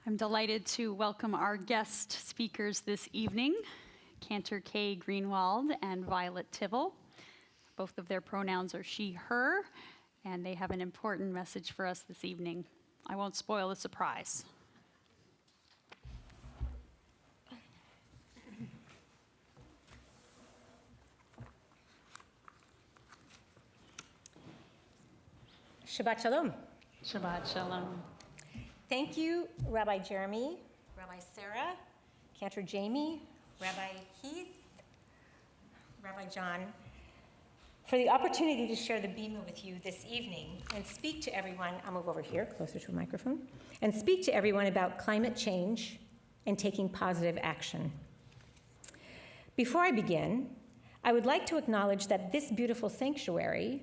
I'm delighted to welcome our guest speakers this evening, Cantor Greenwald and Violet Tivol. Both of their pronouns are she, her, and they have an important message for us this evening. I won't spoil the surprise. Shabbat Shalom. Shabbat Shalom. Thank you, Rabbi Jeremy, Rabbi Sarah, Cantor Jamie, Rabbi Heath, Rabbi John, for the opportunity to share the Bima with you this evening and speak to everyone. I'll move over here, closer to a microphone, and speak to everyone about climate change and taking positive action. Before I begin, I would like to acknowledge that this beautiful sanctuary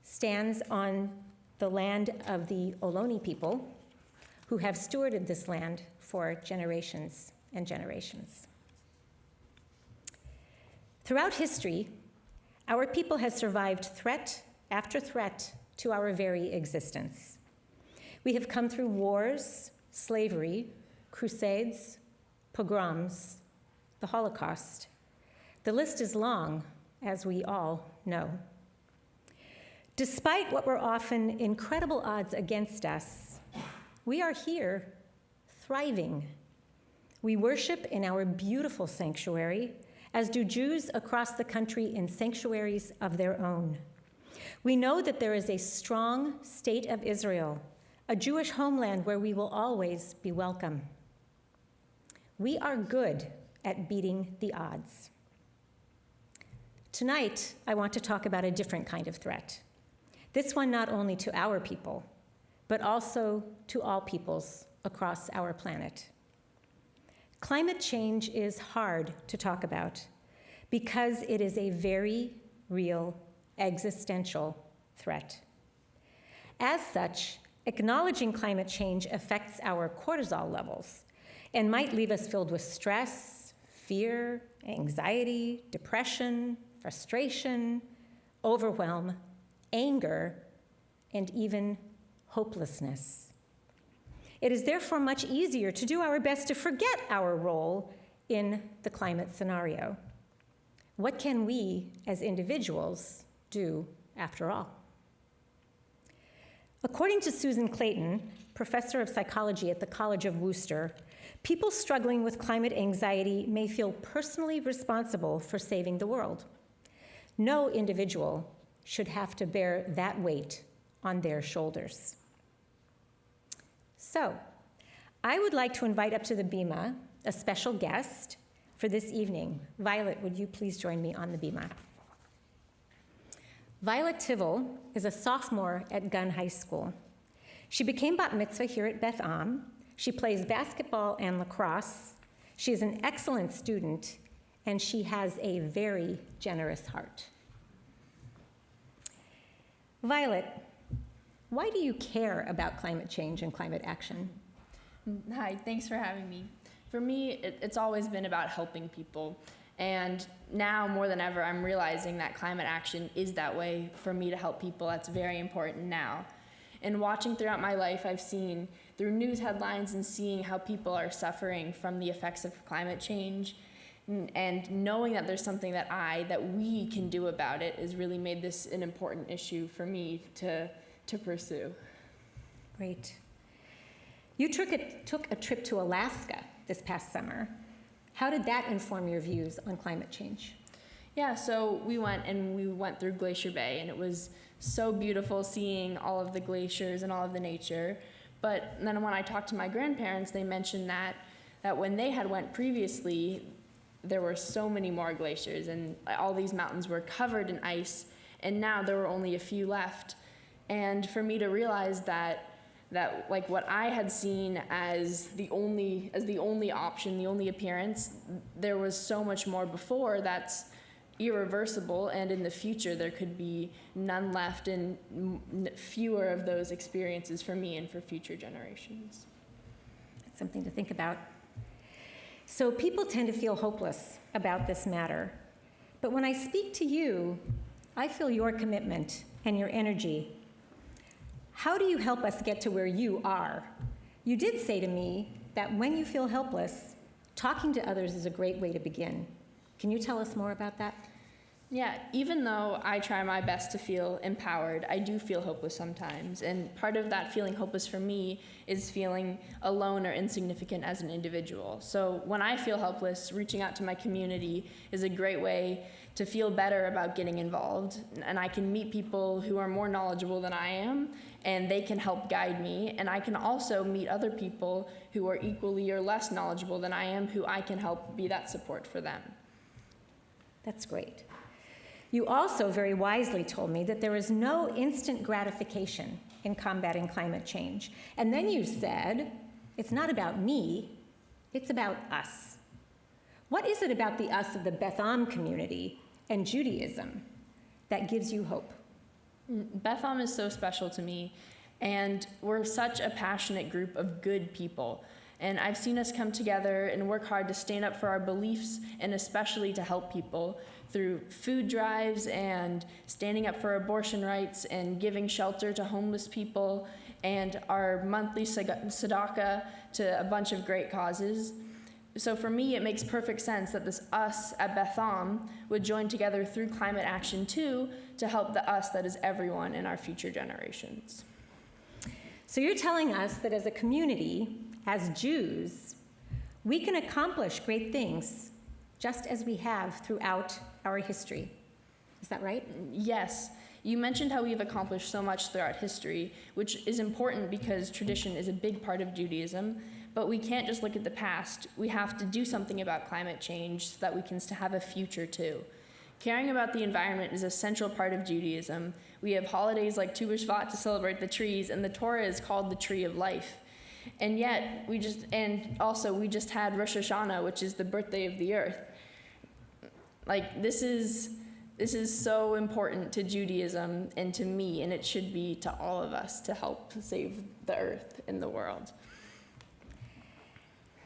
stands on the land of the Ohlone people, who have stewarded this land for generations and generations. Throughout history, our people has survived threat after threat to our very existence. We have come through wars, slavery, crusades, pogroms, the Holocaust. The list is long, as we all know. Despite what were often incredible odds against us, we are here, thriving. We worship in our beautiful sanctuary, as do Jews across the country in sanctuaries of their own. We know that there is a strong state of Israel, a Jewish homeland where we will always be welcome. We are good at beating the odds. Tonight, I want to talk about a different kind of threat. This one not only to our people, but also to all peoples across our planet. Climate change is hard to talk about because it is a very real existential threat. As such, acknowledging climate change affects our cortisol levels and might leave us filled with stress, fear, anxiety, depression, frustration, overwhelm, anger, and even hopelessness. It is therefore much easier to do our best to forget our role in the climate scenario. What can we as individuals do after all? According to Susan Clayton, professor of psychology at the College of Worcester, people struggling with climate anxiety may feel personally responsible for saving the world. No individual should have to bear that weight on their shoulders. So, I would like to invite up to the Bima a special guest for this evening. Violet, would you please join me on the Bima? Violet Tivol is a sophomore at Gunn High School. She became bat mitzvah here at Beth Am. She plays basketball and lacrosse. She is an excellent student, and she has a very generous heart. Violet, why do you care about climate change and climate action? Hi, thanks for having me. For me, it's always been about helping people. And now more than ever, I'm realizing that climate action is that way for me to help people. That's very important now. And watching throughout my life, I've seen through news headlines and seeing how people are suffering from the effects of climate change. And knowing that there's something that we can do about it has really made this an important issue for me to pursue. Great. You took a trip to Alaska this past summer. How did that inform your views on climate change? Yeah, so we went through Glacier Bay, and it was so beautiful seeing all of the glaciers and all of the nature. But then when I talked to my grandparents, they mentioned that when they had went previously, there were so many more glaciers, and all these mountains were covered in ice, and now there were only a few left. And for me to realize that like what I had seen as the only option, the only appearance, there was so much more before that's irreversible, and in the future there could be none left and fewer of those experiences for me and for future generations. That's something to think about. So people tend to feel hopeless about this matter. But when I speak to you, I feel your commitment and your energy. How do you help us get to where you are? You did say to me that when you feel helpless, talking to others is a great way to begin. Can you tell us more about that? Yeah, even though I try my best to feel empowered, I do feel hopeless sometimes. And part of that feeling hopeless for me is feeling alone or insignificant as an individual. So when I feel helpless, reaching out to my community is a great way to feel better about getting involved. And I can meet people who are more knowledgeable than I am, and they can help guide me. And I can also meet other people who are equally or less knowledgeable than I am, who I can help be that support for them. That's great. You also very wisely told me that there is no instant gratification in combating climate change. And then you said, it's not about me, it's about us. What is it about the us of the Beth Am community and Judaism that gives you hope? Beth Am is so special to me, and we're such a passionate group of good people. And I've seen us come together and work hard to stand up for our beliefs and especially to help people through food drives and standing up for abortion rights and giving shelter to homeless people and our monthly tzedakah to a bunch of great causes. So for me, it makes perfect sense that this us at Beth Am would join together through climate action too to help the us that is everyone in our future generations. So you're telling us that as a community, as Jews, we can accomplish great things just as we have throughout our history. Is that right? Yes. You mentioned how we've accomplished so much throughout history, which is important because tradition is a big part of Judaism, but we can't just look at the past. We have to do something about climate change so that we can have a future too. Caring about the environment is a central part of Judaism. We have holidays like Tu B'Shvat to celebrate the trees, and the Torah is called the Tree of Life. And yet, we just had Rosh Hashanah, which is the birthday of the earth. Like, this is so important to Judaism and to me, and it should be to all of us to help save the earth and the world.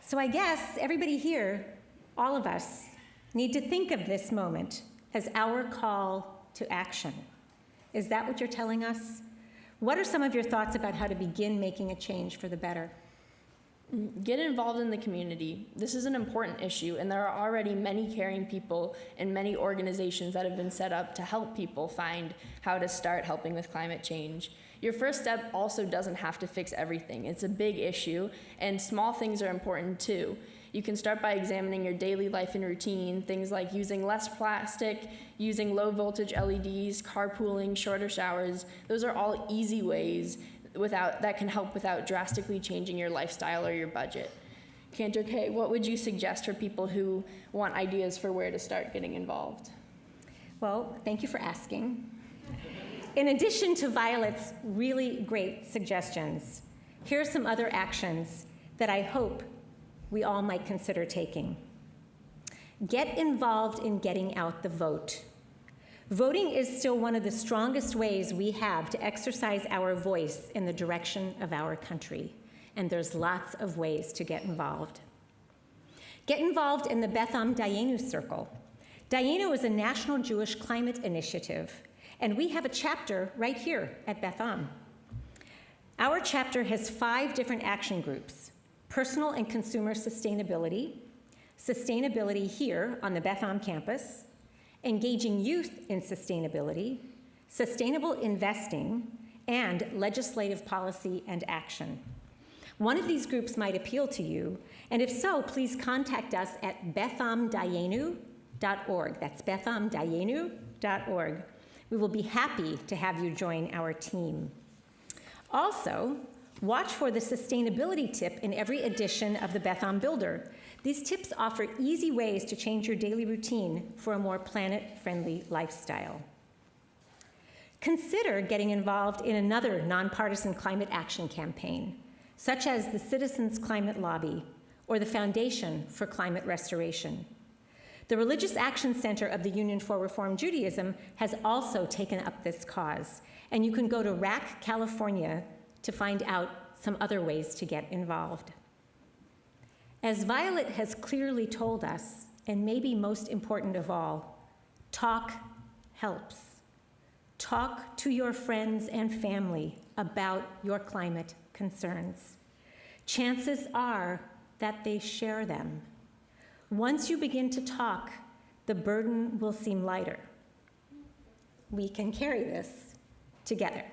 So I guess everybody here, all of us, need to think of this moment as our call to action. Is that what you're telling us? What are some of your thoughts about how to begin making a change for the better? Get involved in the community. This is an important issue, and there are already many caring people and many organizations that have been set up to help people find how to start helping with climate change. Your first step also doesn't have to fix everything. It's a big issue, and small things are important too. You can start by examining your daily life and routine, things like using less plastic, using low voltage LEDs, carpooling, shorter showers. Those are all easy ways that can help without drastically changing your lifestyle or your budget. Cantor K, what would you suggest for people who want ideas for where to start getting involved? Well, thank you for asking. In addition to Violet's really great suggestions, here are some other actions that I hope we all might consider taking. Get involved in getting out the vote. Voting is still one of the strongest ways we have to exercise our voice in the direction of our country, and there's lots of ways to get involved. Get involved in the Beth Am Dayenu Circle. Dayenu is a national Jewish climate initiative, and we have a chapter right here at Beth Am. Our chapter has 5 different action groups: personal and consumer sustainability, sustainability here on the Beth Am campus, engaging youth in sustainability, sustainable investing, and legislative policy and action. One of these groups might appeal to you, and if so, please contact us at bethamdayenu.org. That's bethamdayenu.org. We will be happy to have you join our team. Also, watch for the sustainability tip in every edition of the Beth Am Builder. These tips offer easy ways to change your daily routine for a more planet-friendly lifestyle. Consider getting involved in another nonpartisan climate action campaign, such as the Citizens Climate Lobby or the Foundation for Climate Restoration. The Religious Action Center of the Union for Reform Judaism has also taken up this cause, and you can go to RAC, California, to find out some other ways to get involved. As Violet has clearly told us, and maybe most important of all, talk helps. Talk to your friends and family about your climate concerns. Chances are that they share them. Once you begin to talk, the burden will seem lighter. We can carry this together.